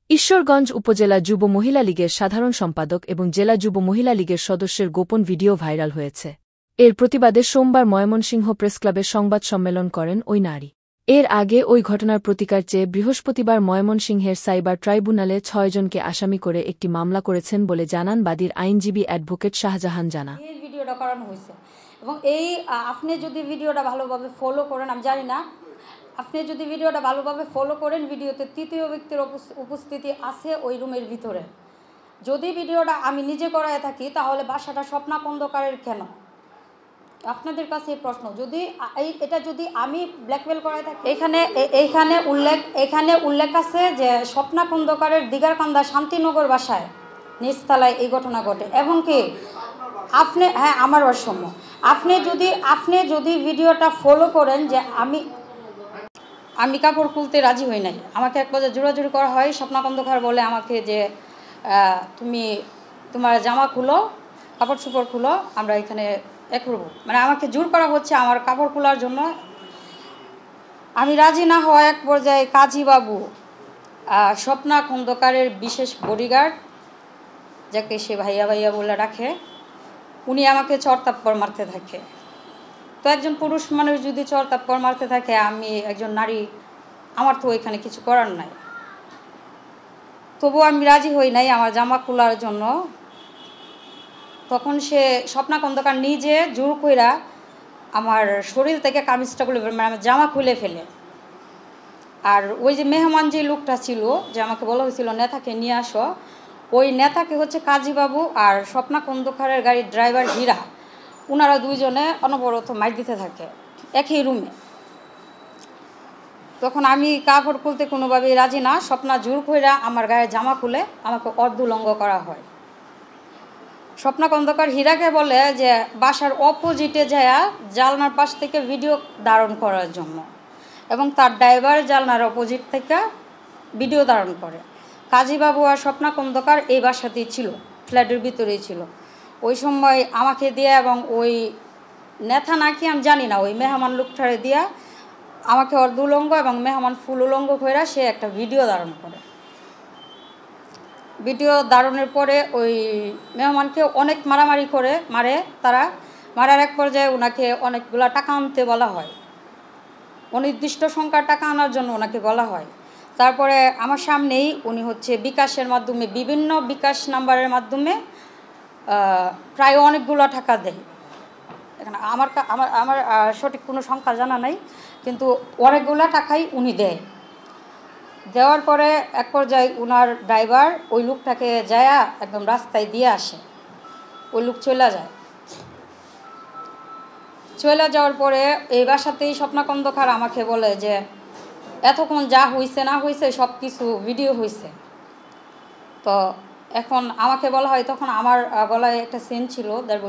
ঈশ্বরগঞ্জ উপজেলা যুব মহিলা লীগের সাধারণ সম্পাদক এবং জেলা যুব মহিলা লীগের সদস্যের গোপন ভিডিও ভাইরাল হয়েছে। এর প্রতিবাদে সোমবার ময়মনসিংহ প্রেসক্লাবে সংবাদ সম্মেলন করেন ওই নারী। এর আগে ওই ঘটনার প্রতিকার চেয়ে বৃহস্পতিবার ময়মনসিংহের সাইবার ট্রাইব্যুনালে ৬ জনকে আসামি করে একটি মামলা করেছেন বলে জানান বাদীর আইনজীবী অ্যাডভোকেট শাহজাহান জানা। এই ভিডিওটা করানো হয়েছে এবং আপনি যদি ভিডিওটা ভালোভাবে ফলো করেন, আমি জানি না, আপনি যদি ভিডিওটা ভালোভাবে ফলো করেন, ভিডিওতে তৃতীয় ব্যক্তির উপস্থিতি আছে ওই রুমের ভিতরে। যদি ভিডিওটা আমি নিজে করায় থাকি তাহলে বাসাটা স্বপ্না খন্দকারের কেন? আপনাদের কাছে এই প্রশ্ন, যদি এটা যদি আমি ব্ল্যাকমেল করায় থাকি, এখানে উল্লেখ আছে যে স্বপ্না খন্দকারের দিগারকান্দা শান্তিনগর বাসায় নিচতলায় এই ঘটনা ঘটে এবং কি আপনি, হ্যাঁ আমার অসম্য, আপনি যদি ভিডিওটা ফলো করেন যে আমি কাপড় খুলতে রাজি হই নাই, আমাকে এক বাজে জোরাজুরি করা হয়। স্বপ্না খন্দকার বলে আমাকে যে তুমি তোমার জামা খুলো, কাপড় চোপড় খুলো, আমরা এখানে করবো, মানে আমাকে জোর করা হচ্ছে আমার কাপড় খোলার জন্য। আমি রাজি না হওয়া এক পর্যায়ে কাজী বাবু, স্বপ্না খন্দকারের বিশেষ বডিগার্ড, যাকে সে ভাইয়া ভাইয়া বলে রাখে, উনি আমাকে চড়তাপ্পর মারতে থাকে। তো একজন পুরুষ মানুষ যদি চড়তাপ্পর মারতে থাকে, আমি একজন নারী, আমার তো এখানে কিছু করার নাই। তবুও আমি রাজি হই নাই আমার জামা খোলার জন্য। তখন সে স্বপ্না খন্দকার নিজে জোর কইরা আমার শরীর থেকে কামিজটা খুলে, মানে আমার জামা খুলে ফেলে। আর ওই যে মেহমান যে লোকটা ছিল, যে আমাকে বলা হয়েছিল নেতাকে নিয়ে আসো, ওই নেতাকে হচ্ছে কাজীবাবু আর স্বপ্না খন্দকারের গাড়ির ড্রাইভার হীরা, ওনারা দুইজনে অনবরত মাইর দিতে থাকে একই রুমে। তখন আমি কাপড় খুলতে কোনোভাবেই রাজি না, স্বপ্না জোর কইরা আমার গায়ে জামা খুলে আমাকে অর্ধলঙ্গ করা হয়। স্বপ্না খন্দকার হীরাকে বলে যে বাসার অপোজিটে যায় জালনার পাশ থেকে ভিডিও ধারণ করার জন্য, এবং তার ড্রাইভার জালনার অপোজিট থেকে ভিডিও ধারণ করে। কাজীবাবু আর স্বপ্না খন্দকার এই বাসাতেই ছিল, ফ্ল্যাটের ভিতরেই ছিল। ওই সময় আমাকে দিয়ে এবং ওই নেতা নাকি আমি জানি না, ওই মেহমান লোকটারে দিয়া আমাকে অর্ধ উলঙ্গ এবং মেহমান ফুল উলঙ্গ করে সে একটা ভিডিও ধারণ করে। ভিডিও ধারণের পরে ওই মেহমানকে অনেক মারে তারা। মারার এক পর্যায়ে ওনাকে অনেকগুলা টাকা আনতে বলা হয়, অনির্দিষ্ট সংখ্যার টাকা আনার জন্য ওনাকে বলা হয়। তারপরে আমার সামনেই উনি হচ্ছে বিকাশের মাধ্যমে, বিভিন্ন বিকাশ নাম্বারের মাধ্যমে প্রায় অনেকগুলো টাকা দেয়। এখানে আমার সঠিক কোনো সংখ্যা জানা নাই, কিন্তু অনেকগুলো টাকাই উনি দেয়। দেওয়ার পরে এক পর্যায়ে ওনার ড্রাইভার ওই লোকটাকে যায় একদম রাস্তায় দিয়ে আসে, ওই লোক চলে যায়। চলে যাওয়ার পরে এই বাসাতেই স্বপ্না খন্দকার আমাকে বলে যে এতক্ষণ যা হয়েছে না হয়েছে সব কিছু ভিডিও হয়েছে। তো এখন আমাকে বলা হয়, তখন আমার গলায় একটা চেন ছিল দেড়,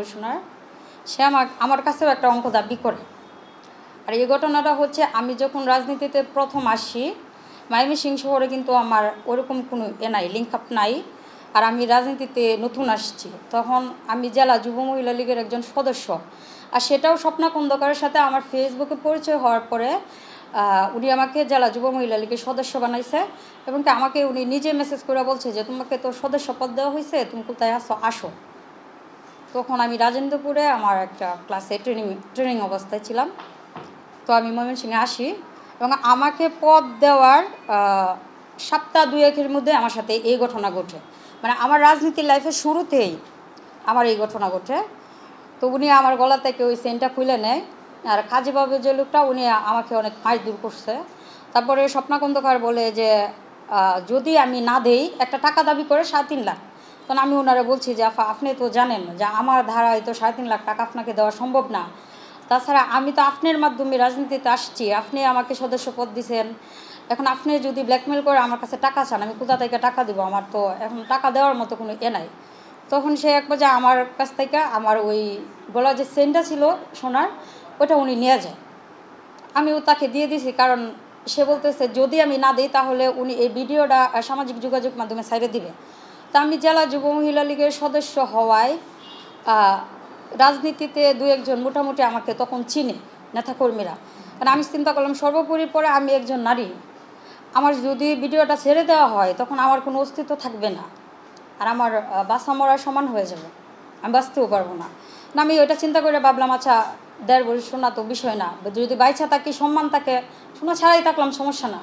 সে আমার কাছেও একটা অঙ্ক দাবি করে। আর এই ঘটনাটা হচ্ছে আমি যখন রাজনীতিতে প্রথম আসি, ময়মনসিংহ শহরে কিন্তু আমার ওরকম কোনো নাই, লিঙ্ক আপ নাই। আর আমি রাজনীতিতে নতুন আসছি, তখন আমি জেলা যুব মহিলা লীগের একজন সদস্য। আর সেটাও স্বপ্না খন্দকারের সাথে আমার ফেসবুকে পরিচয় হওয়ার পরে উনি আমাকে জেলা যুব মহিলা লীগের সদস্য বানাইছে, এবং আমাকে উনি নিজে মেসেজ করে বলছে যে তোমাকে তো সদস্য পদ দেওয়া হয়েছে, তুমি কোথায় আসো। তখন আমি রাজেন্দ্রপুরে আমার একটা ক্লাসে ট্রেনিং অবস্থায় ছিলাম। তো আমি ময়মনসিংহে আসি এবং আমাকে পদ দেওয়ার সপ্তাহ দুয়েকের মধ্যে আমার সাথে এই ঘটনা ঘটে। মানে আমার রাজনীতির লাইফের শুরুতেই আমার এই ঘটনা ঘটে। তো উনি আমার গলা থেকে ওই চেনটা খুলে নেয়। আর কাজীবাবু যে লোকটা, উনি আমাকে অনেক মাইর দূর করছে। তারপরে স্বপ্না খন্দকার বলে যে যদি আমি না দেই, একটা টাকা দাবি করে 3.5 লাখ। তখন আমি ওনারা বলছি যে আপনি তো জানেন যে আমার ধারায় তো 3.5 লাখ টাকা আপনাকে দেওয়া সম্ভব না। তাছাড়া আমি তো আপনার মাধ্যমে রাজনীতিতে আসছি, আপনি আমাকে সদস্য পদ দিয়েছেন, এখন আপনি যদি ব্ল্যাকমেল করে আমার কাছে টাকা চান, আমি কোথা থেকে টাকা দেবো? আমার তো এখন টাকা দেওয়ার মতো কোনো নাই। তখন সে এক পর্যায়ে আমার কাছ থেকে আমার ওই গলা যে চেনটা ছিল সোনার, ওটা উনি নিয়ে যায়। আমিও তাকে দিয়ে দিয়েছি, কারণ সে বলতেছে যদি আমি না দিই তাহলে উনি এই ভিডিওটা সামাজিক যোগাযোগ মাধ্যমে ছাইড়ে দিবে। তা আমি জেলা যুব মহিলা লীগের সদস্য হওয়ায় রাজনীতিতে দু একজন মোটামুটি আমাকে তখন চিনে, নেতাকর্মীরা। কারণ আমি চিন্তা করলাম সর্বোপরি পরে আমি একজন নারী, আমার যদি ভিডিওটা ছেড়ে দেওয়া হয় তখন আমার কোনো অস্তিত্ব থাকবে না, আর আমার বাঁচা মরার সমান হয়ে যাবে, আমি বাঁচতেও পারবো না। না, আমি ওইটা চিন্তা করে ভাবলাম আচ্ছা 1.5 ভরি সোনা তো বিষয় না, যদি বাইচা থাকি সম্মান থাকে, সোনা ছাড়াই থাকলাম সমস্যা না।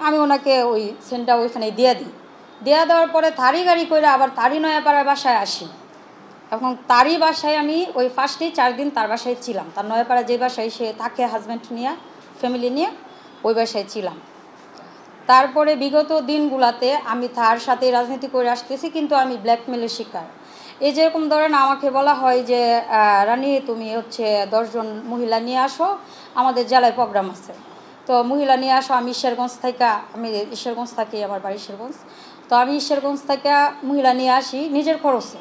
আমি ওনাকে ওই সেন্টটা ওইখানে দিয়ে দিই। দেওয়ার পরে তারই গাড়ি করে আবার তারই নয়াপাড়ার বাসায় আসি। এখন তারই বাসায় আমি ওই ফার্স্টেই 4 দিন তার বাসায় ছিলাম, তার নয়াপাড়া যে বাসায় সে থাকে হাজব্যান্ড নিয়ে, ফ্যামিলি নিয়ে, ওই বাসায় ছিলাম। তারপরে বিগত দিনগুলোতে আমি তার সাথে রাজনীতি করে আসতেছি, কিন্তু আমি ব্ল্যাকমেলের শিকার। এই যেরকম ধরেন আমাকে বলা হয় যে রানী তুমি হচ্ছে 10 জন মহিলা নিয়ে আসো, আমাদের জেলায় প্রোগ্রাম আছে, তো মহিলা নিয়ে আসো। আমি ঈশ্বরগঞ্জ থেকে, আমি ঈশ্বরগঞ্জ থাকি, আমার বাড়ি ঈশ্বরগঞ্জ, তো আমি ঈশ্বরগঞ্জ থেকে মহিলা নিয়ে আসি নিজের খরচে।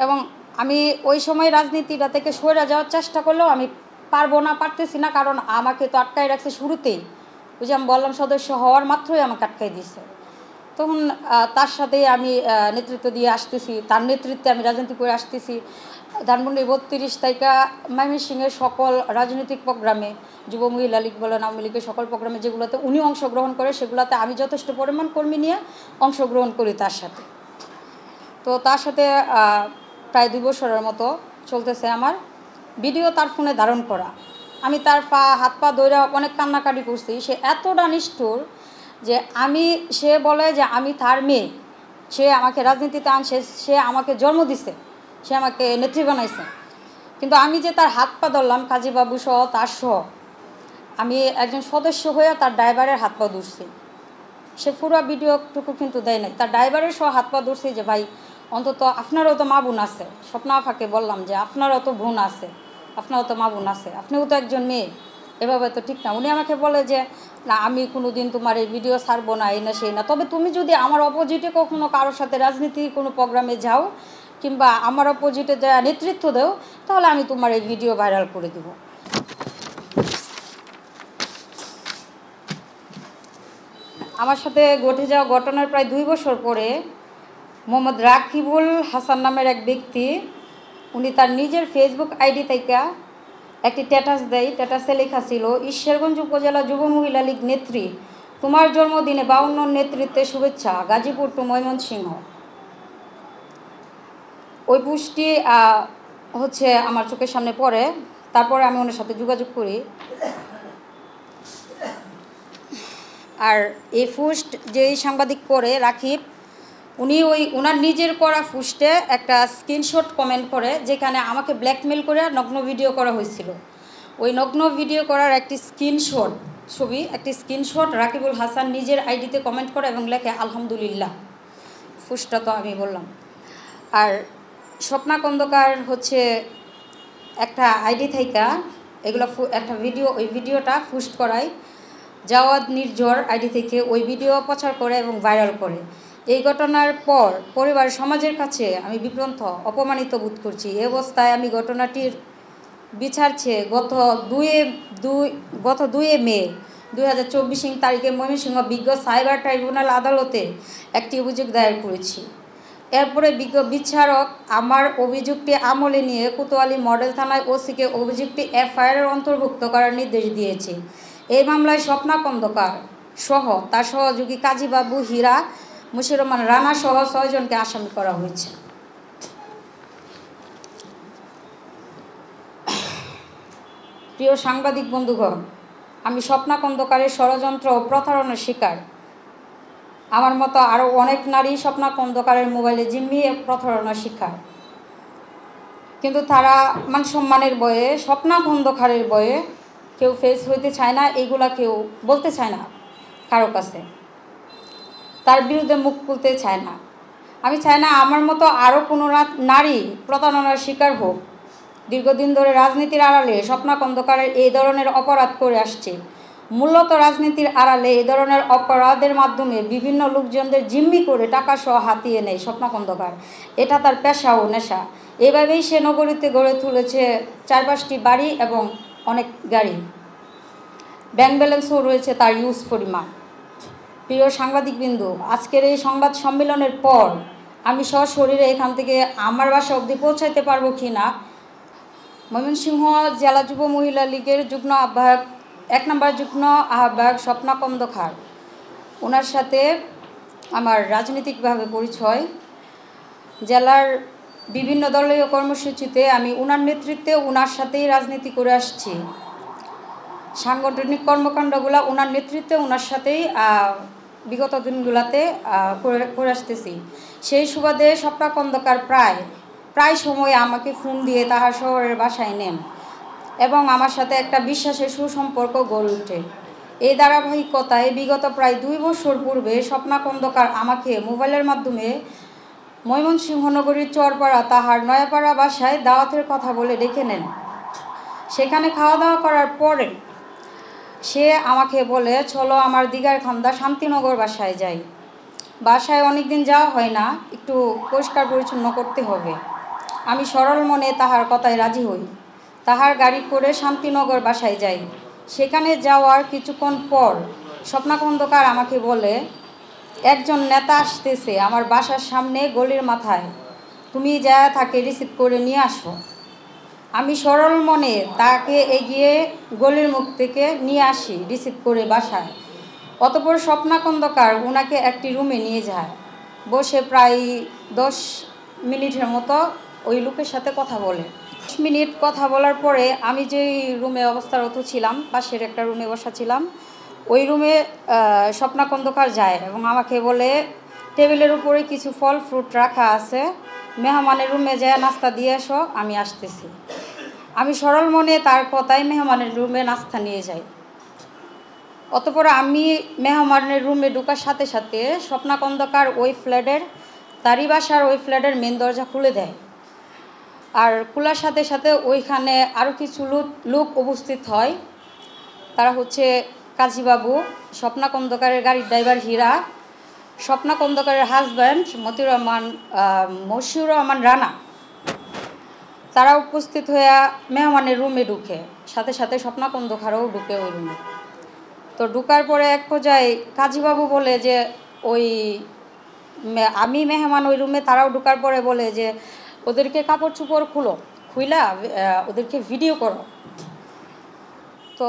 এবং আমি ওই সময় রাজনীতিটা থেকে সরে যাওয়ার চেষ্টা করলেও আমি পারতেছি না, কারণ আমাকে তো আটকায় রাখছে শুরুতেই। ওই যে আমি বললাম সদস্য হওয়ার মাত্রই আমাকে আটকাই দিছে। তখন তার সাথে আমি নেতৃত্ব দিয়ে আসতেছি, তার নেতৃত্বে আমি রাজনীতি করে আসতেছি। ধানমন্ডি 32 থেকে ময়মনসিংহের সকল রাজনৈতিক প্রোগ্রামে, যুব মহিলা লীগ বলেন, আওয়ামী লীগের সকল প্রোগ্রামে যেগুলোতে উনি অংশগ্রহণ করে, সেগুলোতে আমি যথেষ্ট পরিমাণ কর্মী নিয়ে অংশগ্রহণ করি তার সাথে। তো তার সাথে প্রায় 2 বছরের মতো চলতেছে আমার। ভিডিও তার ফোনে ধারণ করা, আমি তার হাত পা ধরে অনেক কান্নাকাটি করছি। সে এতটা নিষ্ঠুর যে সে বলে যে আমি তার মেয়ে, সে আমাকে রাজনীতিতে আনছে, সে আমাকে জন্ম দিছে, সে আমাকে নেত্রী বানাইছে। কিন্তু আমি যে তার হাত পা ধরলাম, কাজীবাবু সহ তার সহ, আমি একজন সদস্য হয়ে তার ড্রাইভারের হাত পা ধরছি। সে পুরো ভিডিওটুকু কিন্তু দেয় নাই, তার ড্রাইভারের সহ হাত পা ধরছি যে ভাই অন্তত আপনারও তো মা বোন আছে। স্বপ্না আফাকে বললাম যে আপনারও তো বোন আছে, আপনারও তো মা বোন আছে, আপনিও তো একজন মেয়ে, এভাবে তো ঠিক না। উনি আমাকে বলে যে না, আমি কোনো দিন তোমার এই ভিডিও ছাড়বো না, এই না সেই না, তবে তুমি যদি আমার অপোজিটে কখনো কারোর সাথে রাজনীতির কোনো প্রোগ্রামে যাও কিংবা আমার অপোজিটে যা নেতৃত্ব দেও, তাহলে আমি তোমার এই ভিডিও ভাইরাল করে দেব। আমার সাথে ঘটে যাওয়া ঘটনার প্রায় 2 বছর পরে মোহাম্মদ রাকিবুল হাসান নামের এক ব্যক্তি, উনি তার নিজের ফেসবুক আইডি থেকে একটি স্ট্যাটাস দেয়। স্ট্যাটাসে লেখা ছিল, ঈশ্বরগঞ্জ উপজেলা যুব মহিলা লীগ নেত্রী, তোমার জন্মদিনে 52 নেতৃত্বে শুভেচ্ছা, গাজীপুর টু ময়মনসিংহ। ওই পোস্টটি হচ্ছে আমার চোখের সামনে পড়ে। তারপরে আমি ওনার সাথে যোগাযোগ করি। আর এই পোস্ট যেই সাংবাদিক করে রাকিব, উনি ওনার নিজের করা পোস্টে একটা স্ক্রিনশট কমেন্ট করে, যেখানে আমাকে ব্ল্যাকমেল করে নগ্ন ভিডিও করা হয়েছিল। ওই নগ্ন ভিডিও করার একটি স্ক্রিনশট ছবি, একটি স্ক্রিনশট রাকিবুল হাসান নিজের আইডিতে কমেন্ট করে এবং লেখে আলহামদুলিল্লাহ। পোস্টটা তো আমি বললাম। আর স্বপ্না খন্দকার হচ্ছে একটা আইডি থেকে এগুলো একটা ভিডিও, ওই ভিডিওটা পোস্ট করায় জাওয়াদ নির্ঝর আইডি থেকে ওই ভিডিও প্রচার করে এবং ভাইরাল করে। এই ঘটনার পর পরিবার সমাজের কাছে আমি বিভ্রান্ত, অপমানিত বোধ করছি। এই অবস্থায় আমি ঘটনাটির বিচার চেয়ে গত 2 মে 2024 তারিখে ময়মনসিংহ বিজ্ঞ সাইবার ট্রাইব্যুনাল আদালতে একটি অভিযোগ দায়ের করেছি। এরপরে বিজ্ঞ বিচারক আমার অভিযোগটি আমলে নিয়ে কোতোয়ালি মডেল থানায় ওসিকে অভিযোগটি এফআইআরের অন্তর্ভুক্ত করার নির্দেশ দিয়েছে। এই মামলায় স্বপ্না খন্দকার সহ তার সহযোগী কাজীবাবু, হীরা, মুশির রহমান রানা সহ 6 জনকে আসামি করা হয়েছে। প্রিয় সাংবাদিক বন্ধুগণ, আমি স্বপ্না খন্দকারের ষড়যন্ত্র ও প্রতারণার শিকার। আমার মতো আরও অনেক নারী স্বপ্না খন্দকারের মোবাইলে জিম্মি প্রতারণার শিকার, কিন্তু তারা মান সম্মানের বয়ে, স্বপ্না খন্দকারের বয়ে কেউ ফেস হইতে চায় না, এইগুলা কেউ বলতে চায় না কারো কাছে, তার বিরুদ্ধে মুখ খুলতে চায় না। আমি চাই না আমার মতো আরও কোনো নারী প্রতারণার শিকার হোক। দীর্ঘদিন ধরে রাজনীতির আড়ালে স্বপ্না খন্দকারের এই ধরনের অপরাধ করে আসছে। মূলত রাজনীতির আড়ালে এই ধরনের অপরাধের মাধ্যমে বিভিন্ন লোকজনদের জিম্মি করে টাকা সহ হাতিয়ে নেয় স্বপ্না খন্দকার। এটা তার পেশা ও নেশা। এভাবেই সে নগরীতে গড়ে তুলেছে 4-5টি বাড়ি এবং অনেক গাড়ি। ব্যাংক ব্যালেন্সও রয়েছে তার ইউজ পরিমাণ। প্রিয় সাংবাদিকবৃন্দ, আজকের এই সংবাদ সম্মেলনের পর আমি সশরীরে এখান থেকে আমার বাসা অবধি পৌঁছাইতে পারবো কি না, ময়মনসিংহ জেলা যুব মহিলা লীগের যুগ্ম আহ্বায়ক, 1 নম্বর যুগ্ম আহ্বায়ক স্বপ্না খন্দকার ওনার সাথে আমার রাজনৈতিকভাবে পরিচয়। জেলার বিভিন্ন দলীয় কর্মসূচিতে আমি ওনার নেতৃত্বে ওনার সাথেই রাজনীতি করে আসছি। সাংগঠনিক কর্মকাণ্ডগুলো ওনার নেতৃত্বে ওনার সাথেই বিগত দিনগুলোতে করে আসতেছি। সেই সুবাদে স্বপ্না খন্দকার প্রায় সময় আমাকে ফোন দিয়ে তাহার শহরের বাসায় নেন এবং আমার সাথে একটা বিশ্বাসের সুসম্পর্ক গড়ে ওঠে। এই ধারাবাহিকতায় বিগত প্রায় 2 বছর পূর্বে স্বপ্না খন্দকার আমাকে মোবাইলের মাধ্যমে ময়মনসিংহ নগরীর চরপাড়া তাহার নয়াপাড়া বাসায় দাওয়াতের কথা বলে ডেকে নেন। সেখানে খাওয়া দাওয়া করার পরে সে আমাকে বলে, চলো আমার দিগারখান্দা শান্তিনগর বাসায় যাই। বাসায় অনেক দিন যাওয়া হয় না, একটু পরিষ্কার পরিচ্ছন্ন করতে হবে। আমি সরল মনে তাহার কথায় রাজি হই। তাহার গাড়ি করে শান্তিনগর বাসায় যাই। সেখানে যাওয়ার কিছুক্ষণ পর স্বপ্না খন্দকার আমাকে বলে, একজন নেতা আসতেছে আমার বাসার সামনে গলির মাথায়, তুমি যা তাকে রিসিভ করে নিয়ে আসো। আমি সরল মনে তাকে এগিয়ে গলির মুখ থেকে নিয়ে আসি রিসিভ করে বাসায়। অতঃপর স্বপ্না খন্দকার ওনাকে একটি রুমে নিয়ে যায়। বসে প্রায় 10 মিনিটের মতো ওই লোকের সাথে কথা বলে। 10 মিনিট কথা বলার পরে আমি যেই রুমে অবস্থারত ছিলাম, পাশের একটা রুমে বসা ছিলাম, ওই রুমে স্বপ্না খন্দকার যায় এবং আমাকে বলে, টেবিলের উপরে কিছু ফল ফ্রুট রাখা আছে, মেহমানের রুমে যায় নাস্তা দিয়ে এসো, আমি আসতেছি। আমি সরল মনে তার কথায় মেহমানের রুমে নাস্তা নিয়ে যাই। অতঃপর আমি মেহমানের রুমে ঢোকার সাথে সাথে স্বপ্না খন্দকার ওই ফ্ল্যাটের, তারই বাসার ওই ফ্ল্যাটের মেন দরজা খুলে দেয়। আর খোলার সাথে সাথে ওইখানে আরও কিছু লোক উপস্থিত হয়। তারা হচ্ছে কাজীবাবু, স্বপ্না খন্দকারের গাড়ির ড্রাইভার হীরা, স্বপ্না খন্দকারের হাজব্যান্ড মশিউর রহমান রানা। তারা উপস্থিত হয়ে মেহমানের রুমে ঢুকে, সাথে সাথে স্বপ্না খন্দকারও ঢুকে ওই রুমে। তো ঢুকার পরে এক পর্যায়ে কাজীবাবু বলে যে আমি মেহমান ওই রুমে, তারাও ঢুকার পরে বলে যে ওদেরকে কাপড় চোপড় খুইলা ওদেরকে ভিডিও করো। তো